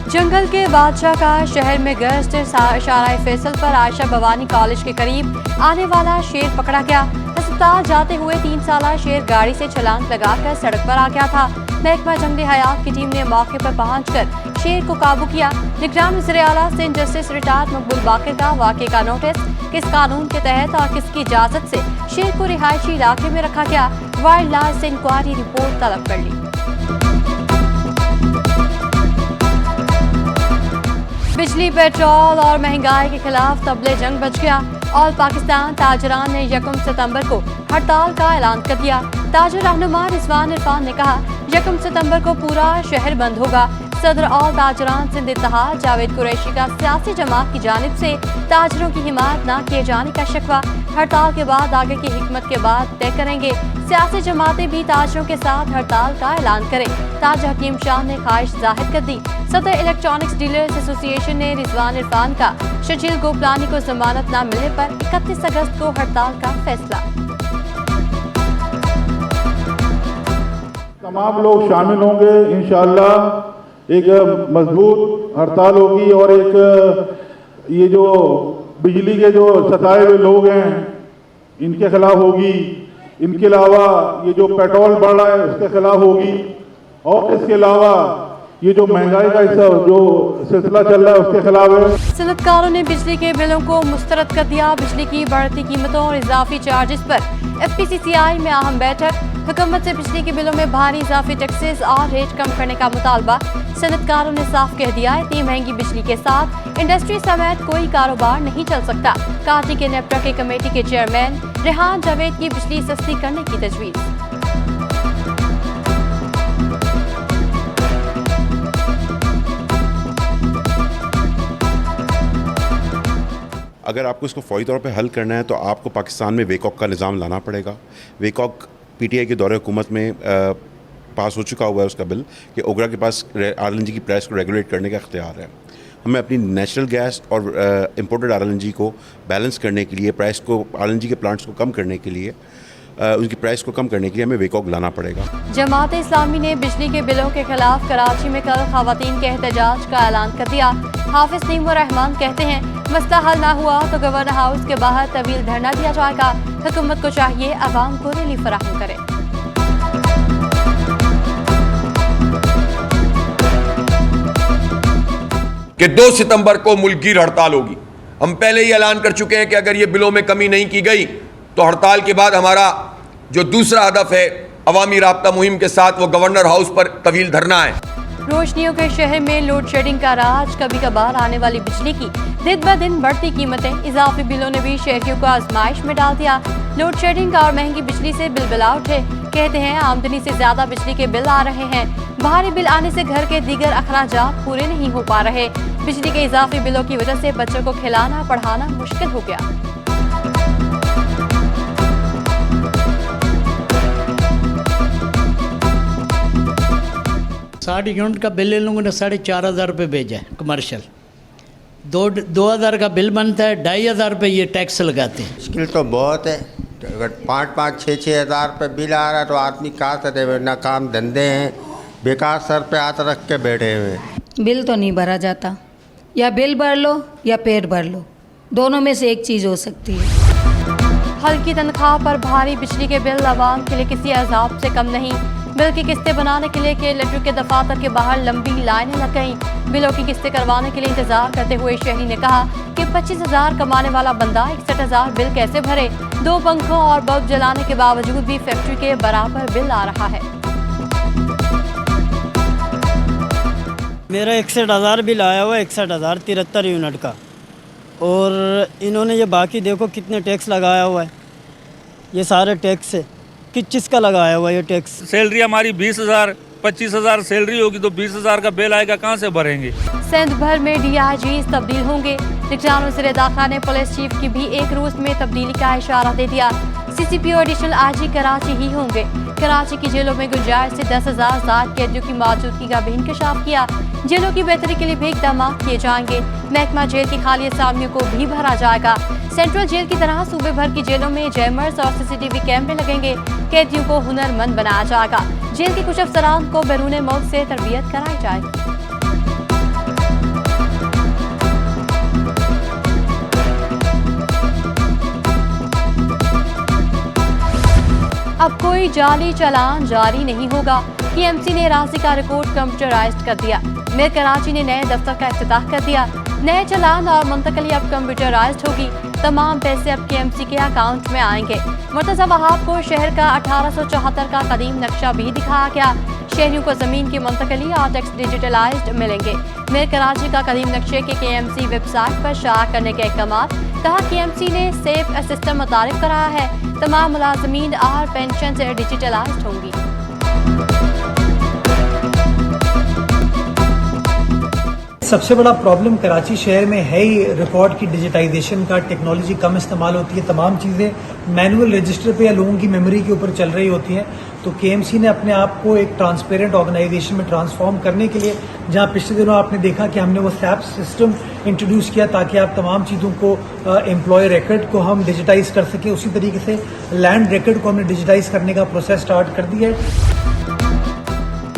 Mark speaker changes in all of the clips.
Speaker 1: जंगल के बादशाह का शहर में गश्त, इशारा फैसल पर आयशा भवानी कॉलेज के करीब आने वाला शेर पकड़ा गया। अस्पताल जाते हुए 3 साला शेर गाड़ी से छलांग लगाकर सड़क पर आ गया था। महकमा जंगली हयात की टीम ने मौके पर पहुंचकर शेर को काबू किया। निगरान वज़ीर आला सिंध जस्टिस रिटायर्ड मकबूल बाकर का वाक़े का नोटिस, किस कानून के तहत और किसकी इजाजत से शेर को रिहायशी इलाके में रखा गया, वाइल्ड लाइफ से इंक्वायरी रिपोर्ट तलब कर ली। बिजली, पेट्रोल और महंगाई के खिलाफ तबले जंग बच गया। ऑल पाकिस्तान ताजरान ने 1 सितंबर को हड़ताल का ऐलान कर दिया। ताजर रहनुमा रिजवान इरफान ने कहा 1 सितंबर को पूरा शहर बंद होगा। सदर ऑल ताजरान सिंध इत्तेहाद जावेद कुरैशी का सियासी जमात की जानिब से ताजरों की हिमायत न किए जाने का शिकवा। हड़ताल के बाद आगे की हिकमत के बाद तय करेंगे। सियासी जमातें भी ताजरों के साथ हड़ताल का ऐलान करें। ताज हकीम शाह ने ख्वाहिश जाहिर कर दी। सदर इलेक्ट्रॉनिक्स डीलर्स एसोसिएशन ने रिजवान इरफान का शजील गोपलानी को जमानत न मिलने पर 31 अगस्त को हड़ताल का फैसला।
Speaker 2: तमाम लोग शामिल होंगे इंशाअल्लाह। एक मजबूत हड़ताल होगी और एक ये जो बिजली के जो सताए हुए लोग हैं इनके खिलाफ होगी। इनके अलावा ये जो पेट्रोल बढ़ रहा है उसके खिलाफ होगी और इसके अलावा ये जो महंगाई का हिस्सा जो सिलसिला चल रहा है उसके खिलाफ है।
Speaker 1: सनतकारों ने बिजली के बिलों को मुस्तरद कर दिया। बिजली की बढ़ती कीमतों और इजाफी चार्जेस पर FPCCI में अहम बैठक। हुकूमत से बिजली के बिलों में भारी इजाफी टैक्सेस और रेट कम करने का मुतालबा। सनतकारों ने साफ कह दिया इतनी महंगी बिजली के साथ इंडस्ट्री समेत कोई कारोबार नहीं चल सकता। काटी के नेप्टा के कमेटी के चेयरमैन रेहान जावेद की बिजली सस्ती करने की तजवीज़।
Speaker 3: अगर आपको इसको फ़ौरी तौर पे हल करना है तो आपको पाकिस्तान में वेकॉक का निज़ाम लाना पड़ेगा। वेकॉक PTI के दौरे हुकूमत में पास हो चुका हुआ है उसका बिल कि ओगरा के पास RLNG की प्राइस को रेगुलेट करने का इख्तियार है। हमें अपनी नेचुरल गैस और इम्पोर्टेड RLNG को बैलेंस करने के लिए, प्राइस को RLNG के प्लांट्स को कम करने के लिए, उनकी प्राइस को कम करने के लिए हमें वेकॉक लाना पड़ेगा।
Speaker 1: जमात इस्लामी ने बिजली के बिलों के खिलाफ कराची में कल खवातीन के एहतजाज का ऐलान कर दिया। हाफिज नईमुर रहमान कहते हैं मसला हल ना हुआ तो गवर्नर हाउस के बाहर तवील धरना दिया जाएगा। हुकूमत को चाहिए अवाम को रिलीफ फराहम करे।
Speaker 4: कि 2 सितंबर को मुल्कगीर हड़ताल होगी। हम पहले ही ऐलान कर चुके हैं कि अगर ये बिलों में कमी नहीं की गई तो हड़ताल के बाद हमारा जो दूसरा हदफ है अवामी राब्ता मुहिम के साथ वो गवर्नर हाउस पर तवील धरना है।
Speaker 1: रोशनियों के शहर में लोड शेडिंग का राज। कभी कभार आने वाली बिजली की दिन ब दिन बढ़ती कीमतें, इजाफी बिलों ने भी शहरियों को आजमाइश में डाल दिया। लोड शेडिंग और महंगी बिजली से बिलबिला उठे। कहते हैं आमदनी से ज्यादा बिजली के बिल आ रहे हैं। भारी बिल आने से घर के दीगर अखराजात पूरे नहीं हो पा रहे। बिजली के इजाफी बिलों की वजह से बच्चों को खिलाना पढ़ाना मुश्किल हो गया।
Speaker 5: साठ यूनिट का बिल इन लोगों ने 4,500 रुपये भेजा है कमर्शियल। 2,000 का बिल बनता है, 2,500 रुपये ये टैक्स लगाते हैं।
Speaker 6: मुश्किल तो बहुत है। अगर 5-5, 6-6 हज़ार रुपये बिल आ रहा है तो आदमी कहाँ से देवे? ना काम धंधे हैं, बेकार सर पे हाथ रख के बैठे हुए हैं।
Speaker 7: बिल तो नहीं भरा जाता, या बिल भर लो या पेट भर लो, दोनों में से एक चीज़ हो सकती है।
Speaker 1: हल्की तनख्वाह पर भारी बिजली के बिल आवाम के लिए किसी अजाब से कम नहीं। बिल की किस्तें बनाने के लिए KLTU के दफातर के बाहर लंबी लाइनें लग गईं। बिलों की किस्तें करवाने के लिए इंतजार करते हुए शहरी ने कहा कि 25,000 कमाने वाला बंदा 61,000 बिल कैसे भरे। 2 पंखों और बल्ब जलाने के बावजूद भी फैक्ट्री के बराबर बिल आ रहा है।
Speaker 8: मेरा 61,000 बिल आया हुआ है, 61,073 यूनिट का। और इन्होंने ये बाकी देखो कितने टैक्स लगाया हुआ है। ये सारे टैक्स है, किस चीज़ का लगाया हुआ है ये टैक्स?
Speaker 9: सैलरी हमारी 20,000 25,000 सैलरी होगी तो 20,000 का बिल आएगा, कहाँ से भरेंगे?
Speaker 1: सिंध भर में DIGs तब्दील होंगे। निगरान वज़ीर दाखिला ने पुलिस चीफ की भी एक रोज में तब्दीली का इशारा दे दिया। CCPO एडिशनल IG कराची ही होंगे। कराची की जेलों में गुंजाइश से 10,000 ज़ायद कैदियों की मौजूदगी का भी इंकशाफ किया। जेलों की बेहतरी के लिए भी इक़दाम किए जाएंगे। महकमा जेल की खाली असामियों को भी भरा जाएगा। सेंट्रल जेल की तरह सूबे भर की जेलों में जैमर्स और CCTV कैमरे लगेंगे। कैदियों को हुनरमंद बनाया जाएगा। जेल के कुछ अफसरान को बैरून मुल्क से तरबियत कराई जाएगी। अब कोई जाली चालान जारी नहीं होगा। KMC ने राजी का रिकॉर्ड कंप्यूटराइज्ड कर दिया। मेयर कराची ने नए दफ्तर का इफ्तिताह कर दिया। नए चालान और मुंतकली अब कंप्यूटराइज्ड होगी। तमाम पैसे अब KMC के अकाउंट में आएंगे। मुर्तज़ा वहाब को शहर का 1874 का कदीम नक्शा भी दिखाया गया। शहरियों को जमीन की मुंतकली और टैक्स डिजिटलाइज्ड मिलेंगे। मेयर कराची का कदीम नक्शे के KMC वेबसाइट पर शाया करने के अहकाम। कहा KMC ने सेफ सिस्टम मुतारिफ कराया है। तमाम मुलाजमीन और पेंशन से डिजिटलाइज्ड होंगी।
Speaker 10: सबसे बड़ा प्रॉब्लम कराची शहर में है ही रिकॉर्ड की डिजिटाइजेशन का। टेक्नोलॉजी कम इस्तेमाल होती है, तमाम चीज़ें मैनुअल रजिस्टर पे या लोगों की मेमोरी के ऊपर चल रही होती हैं। तो KMC ने अपने आप को एक ट्रांसपेरेंट ऑर्गेनाइजेशन में ट्रांसफॉर्म करने के लिए, जहां पिछले दिनों आपने देखा कि हमने वो SAP सिस्टम इंट्रोड्यूस किया ताकि आप तमाम चीज़ों को एम्प्लॉय रिकॉर्ड को हम डिजिटाइज कर सकें, उसी तरीके से लैंड रिकॉर्ड को हमने डिजिटाइज करने का प्रोसेस स्टार्ट कर दिया है।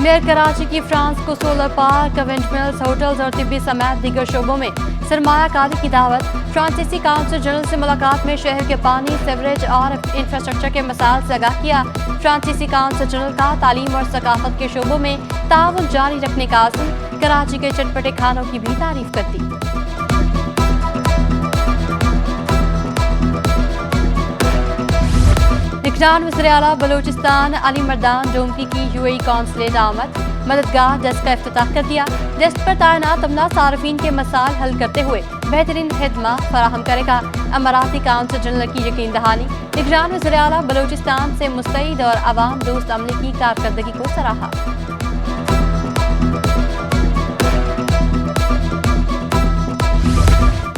Speaker 1: मेयर कराची की फ्रांस को solar park, wind mills, hotels और तिब्बी समेत दीगर शोबों में सरमायाकारी की दावत। फ्रांसीसी काउंसिल जनरल से मुलाकात में शहर के पानी, सीवरेज और इंफ्रास्ट्रक्चर के मसाइल से आगाह किया। फ्रांसीसी काउंसिल जनरल का तालीम और सकाफत के शोबों में ताउन जारी रखने का आज़म। कराची के चटपटे खानों की भी तारीफ कर दी। निगरान वज़ीर-ए-आला बलूचिस्तान अली मर्दान डोमकी की UAE कौंसलेट आमद। मददगार डेस्क का इफ्तिताह कर दिया। डेस्क पर तैनात अमला सार्फिन के मसाइल हल करते हुए बेहतरीन खिदमत फराहम करेगा। अमाराती काउंसिल जनरल की यकीन दहानी। निगरान वज़ीर-ए-आला बलूचिस्तान से मुस्तैद और अवाम दोस्त अमले की कारकर्दगी को सराहा।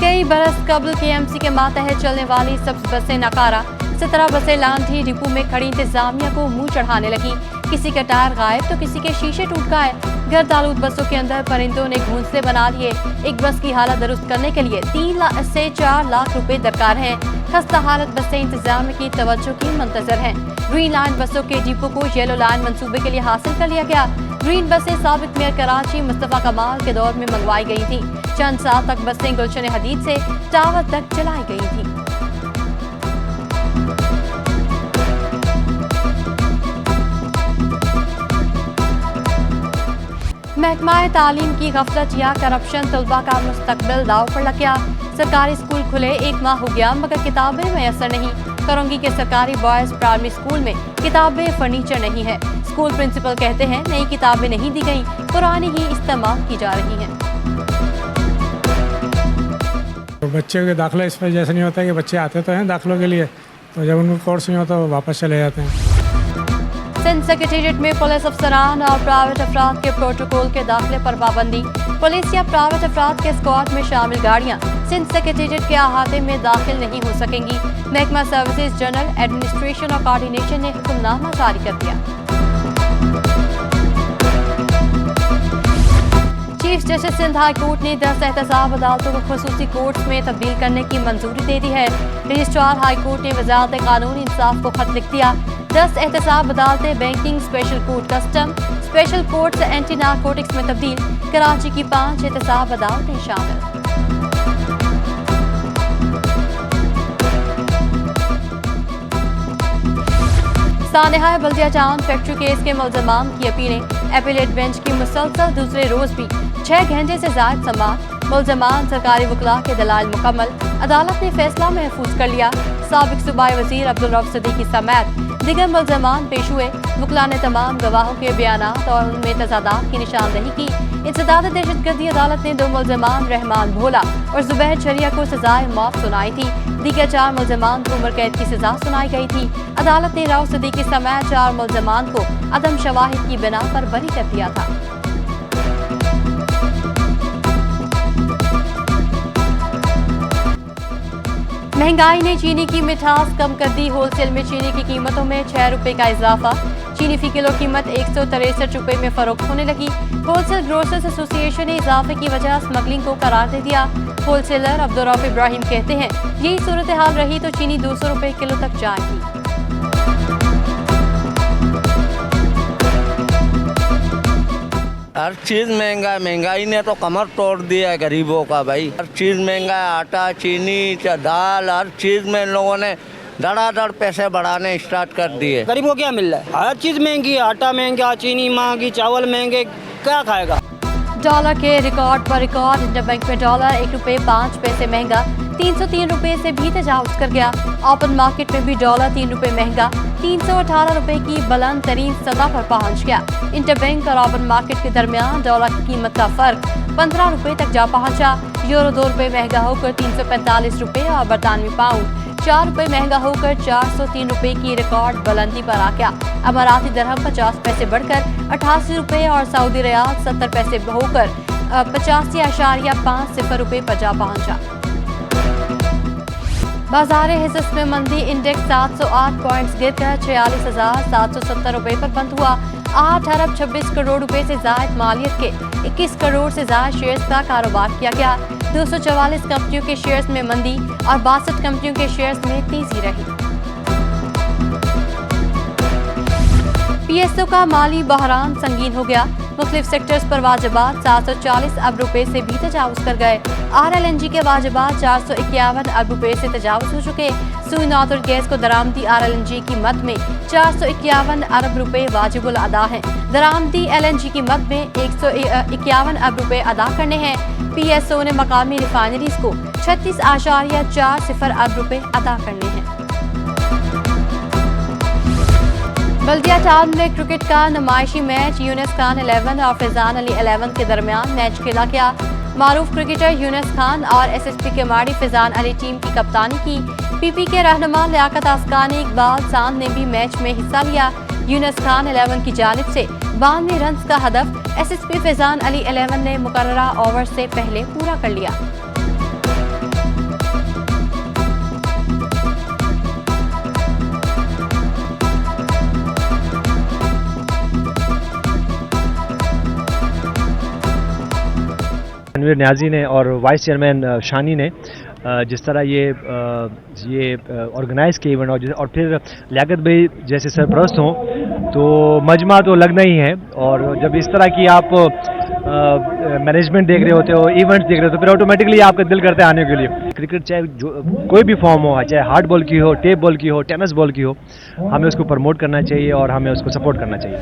Speaker 1: कई बरस कबल KMC के मातहत चलने वाली सब्ज बसें नकारा। 17 बसें लांठी डिपो में खड़ी इंतजामिया को मुंह चढ़ाने लगी। किसी का टायर गायब तो किसी के शीशे टूट गए। गर्द आलूद बसों के अंदर परिंदों ने घोंसले बना लिए। एक बस की हालत दुरुस्त करने के लिए 3 से 4 लाख रुपए दरकार हैं। खस्ता हालत बसें इंतजामिया की तवज्जो की मंतजर हैं। ग्रीन लाइन बसों के डिपो को येलो लाइन मंसूबे के लिए हासिल कर लिया गया। ग्रीन बसें साबिक मेयर कराची मुस्तफ़ा कमाल के दौर में मंगवाई गई थी। चंद साल तक बसें गुलशन हदीद से टावर तक चलाई गई थी। महकमा तालीम की गफलत या करप्शन तलबा का मुस्तकबिल दाव पर लग गया। सरकारी स्कूल खुले 1 माह हो गया मगर किताबें मैसर नहीं। करंगी के सरकारी बॉयज प्राइमरी स्कूल में किताबें फर्नीचर नहीं है। स्कूल प्रिंसिपल कहते हैं नई किताबें नहीं दी गई, पुरानी ही इस्तेमाल की जा रही हैं।
Speaker 11: तो बच्चे के दाखिला इस वजह से नहीं होता कि बच्चे आते तो हैं दाखिलों के लिए, तो जब उनको कोर्स नहीं होता वो वापस चले जाते हैं।
Speaker 1: सिंध सेक्रेटेरिएट में पुलिस अफसरान और प्राइवेट अफराद के प्रोटोकॉल के दाखिले पर पाबंदी। पुलिस या प्राइवेट अफराद के स्क्वाड में शामिल गाड़ियां सिंध सेक्रेटेरिएट के अहाते में दाखिल नहीं हो सकेंगी। महकमा सर्विसेज जनरल एडमिनिस्ट्रेशन और कोऑर्डिनेशन ने हुक्मनामा जारी कर दिया। Chief justice Sindh high court ने 10 एहतसाब अदालतों को खुसूसी कोर्ट्स में तब्दील करने की मंजूरी दे दी है। रजिस्ट्रार हाई कोर्ट ने वजारत कानून इंसाफ को खत लिख दिया। 10 एहतसाब अदालतें banking, special court custom, special court से एंटी नारकोटिक्स में तब्दील। कराची की 5 एहतसाब अदालतें शामिल। सानेहा बल्दिया टाउन फैक्ट्री केस के मुल्ज़मान की अपीलें। एपीलेट बेंच की मुसलसल दूसरे रोज भी 6 घंटे से ज़ायद समाअत। मुल्ज़मान सरकारी वकला के दलाइल मुकम्मल। अदालत ने फैसला महफूज कर लिया। साबिक सूबाई वज़ीर अब्दुल रऊफ सिद्दीकी समेत दिगर मुल्ज़मान पेश हुए। वकला ने तमाम गवाहों के बयानात और उनमें तजादात की निशानदही की। इंसदाद दहशतगर्दी अदालत ने 2 मुल्ज़मान रहमान भोला और जुबैर शरिया को सजाए मौत सुनाई थी। दीगर 4 मुल्ज़मान को उम्र कैद की सजा सुनाई गई थी। अदालत ने रऊफ सिद्दीकी समेत 4 मुल्ज़मान को अदम शवाहिद की बिना पर बरी कर दिया था। महंगाई ने चीनी की मिठास कम कर दी। होलसेल में चीनी की कीमतों में 6 रुपए का इजाफा। चीनी फी किलो कीमत 163 रुपए में फरोख्त होने लगी। होलसेल ग्रोसर्स एसोसिएशन ने इजाफे की वजह स्मगलिंग को करार दे दिया। होलसेलर अब्दुल रऊफ इब्राहिम कहते हैं यही सूरत हाल रही तो चीनी 200 रुपए किलो तक जाएगी।
Speaker 12: हर चीज़ महंगा है। महंगाई ने तो कमर तोड़ दिया है गरीबों का भाई। हर चीज़ महंगा है, आटा, चीनी, दाल, हर चीज़ में इन लोगों ने धड़ाधड़ पैसे बढ़ाने स्टार्ट कर दिए।
Speaker 8: गरीब को क्या मिल रहा है? हर चीज़ महंगी है, आटा महंगा, चीनी महंगी, चावल महंगे, क्या खाएगा?
Speaker 1: डॉलर के रिकॉर्ड पर रिकॉर्ड। इंटरबैंक में डॉलर 1 रुपये 5 पैसे महंगा 303 रुपये से भी तजावुज कर गया। ओपन मार्केट में भी डॉलर 3 रुपये महंगा 318 रुपये की बुलंद तरीन सतह पर पहुंच गया। इंटरबैंक और ओपन मार्केट के दरमियान डॉलर की कीमत का फर्क 15 रुपये तक जा पहुंचा। यूरो 2 रुपये महंगा होकर 345 रुपये और बरतानवी पाउंड 4 रुपये महंगा होकर 403 रुपये की रिकॉर्ड बुलंदी पर आ गया। अमाराती दरहम 50 पैसे बढ़कर 88 रुपये और सऊदी रियाल 70 पैसे होकर 85.50 रुपये पर जा पहुंचा। बाजार हिस्स में मंदी। इंडेक्स 708 पॉइंट्स गिरकर 46,770 रुपये पर बंद हुआ। 8 अरब 26 करोड़ रुपए से जायद मालियत के 21 करोड़ से जायद शेयर्स का कारोबार किया गया। 244 कंपनियों के शेयर्स में मंदी और 62 कंपनियों के शेयर्स में तेजी रही। पीएसओ का माली बहरान संगीन हो गया। मुख्तलिफ सेक्टर्स पर वाजिबात 740 अरब रुपए से भी तजावुज कर गए। RLNG के वाजिबात 451 अरब रुपए से तजावुज हो चुके। सुई नातुर गैस को दरामदी RLNG की मद में 451 अरब रुपए वाजिबुल अदा हैं। दरामदी LNG की मद में 151 अरब रुपए अदा करने हैं। पीएसओ ने मकामी रिफाइनरीज को 36.40 अरब रुपए अदा करने हैं। बल्दिया टाउन में क्रिकेट का नुमाइशी मैच यूनिस खान 11 और फैजान अली 11 के दरमियान मैच खेला गया। मारूफ क्रिकेटर यूनिस खान और SSP के माड़ी फैजान अली टीम की कप्तानी की। PP के रहनुमा लियाकत आसकानी इकबाल सांद ने भी मैच में हिस्सा लिया। यूनिस खान 11 की जानिब से 92 रन का हदफ SSP फैजान अली 11 ने मुकर्ररा ओवर से पहले पूरा कर लिया।
Speaker 13: तनवीर न्याजी ने और वाइस चेयरमैन शानी ने जिस तरह ये ऑर्गेनाइज़ किए इवेंट और फिर लियाकत भाई जैसे सरपरस्त हों तो मजमा तो लगना ही है। और जब इस तरह की आप मैनेजमेंट देख रहे होते हो, इवेंट्स देख रहे हो, तो फिर ऑटोमेटिकली आपका दिल करता है आने के लिए। क्रिकेट चाहे जो कोई भी फॉर्म हो, चाहे हार्ड बॉल की हो, टेप बॉल की हो, टेनिस बॉल की हो, हमें उसको प्रमोट करना चाहिए और हमें उसको सपोर्ट करना चाहिए।